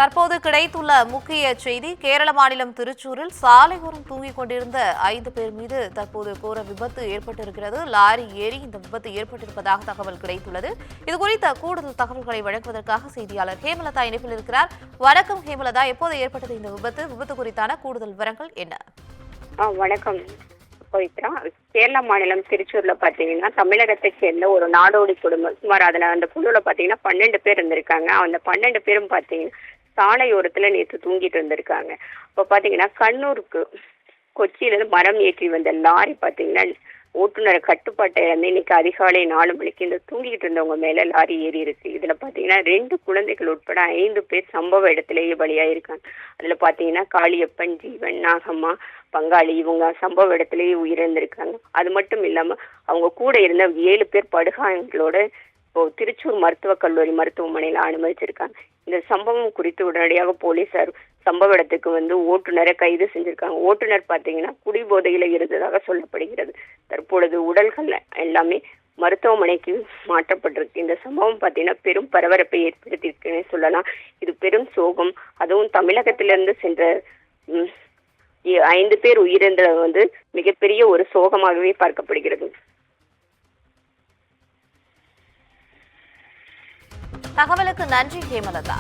தற்போது கிடைத்துள்ள முக்கிய செய்தி, கேரள மாநிலம் திருச்சூரில் சாலையோரம் தூங்கிக் கொண்டிருந்த 5 பேர் மீது தற்போது கோர விபத்து ஏற்பட்டிருக்கிறது. லாரி ஏறி இந்த விபத்து ஏற்பட்டிருப்பதாக தகவல் கிடைத்துள்ளது. இதுகுறித்த கூடுதல் தகவல்களை வழங்குவதற்காக செய்தியாளர் ஹேமலதா இணைப்பில் இருக்கிறார். வணக்கம் ஹேமலதா, எப்போது ஏற்பட்டது இந்த விபத்து குறித்தான கூடுதல் விவரங்கள் என்ன? வணக்கம் பவித்ரா. கேரள மாநிலம் திருச்சூர்ல பாத்தீங்கன்னா தமிழகத்தை சேர்ந்த ஒரு நாடோடி குடும்பம். சுமார் அந்த குழுல பாத்தீங்கன்னா 12 பேர் இருந்திருக்காங்க. அந்த 12 பேரும் பாத்தீங்கன்னா சாலையோரத்துல நேற்று தூங்கிட்டு இருந்திருக்காங்க. இப்போ பாத்தீங்கன்னா கண்ணூருக்கு கொச்சியில இருந்து மரம் ஏற்றி வந்த லாரி பாத்தீங்கன்னா ஓட்டுநர் கட்டுப்பாட்டை இழந்து இன்னைக்கு அதிகாலை 4 மணிக்கு இந்த தூங்கிட்டு இருந்தவங்க மேல லாரி ஏறி இருக்கு. இதுல பாத்தீங்கன்னா 2 குழந்தைகள் உட்பட 5 பேர் சம்பவ இடத்திலேயே பலியாயிருக்காங்க. அதுல பாத்தீங்கன்னா காளியப்பன், ஜீவன், நாகம்மா, பங்காளி இவங்க சம்பவ இடத்திலேயே உயிரிழந்திருக்காங்க. அது மட்டும் இல்லாம அவங்க கூட இருந்த 7 பேர் படுகாயங்களோட இப்போ திருச்சூர் மருத்துவக் கல்லூரி மருத்துவமனையில அனுமதிச்சிருக்காங்க. இந்த சம்பவம் குறித்து உடனடியாக போலீசார் சம்பவ இடத்துக்கு ஓட்டுநரை கைது செஞ்சிருக்காங்க. ஓட்டுநர் பாத்தீங்கன்னா குடிபோதையில இருந்ததாக சொல்லப்படுகிறது. தற்பொழுது உடல்கள் எல்லாமே மருத்துவமனைக்கு மாற்றப்பட்டிருக்கு. இந்த சம்பவம் பாத்தீங்கன்னா பெரும் பரபரப்பை ஏற்படுத்தியிருக்குன்னு சொல்லலாம். இது பெரும் சோகம். அதுவும் தமிழகத்திலிருந்து சென்ற 5 பேர் உயிரிழந்தது மிகப்பெரிய ஒரு சோகமாகவே பார்க்கப்படுகிறது. தகவலுக்கு நன்றி ஹேமலதா.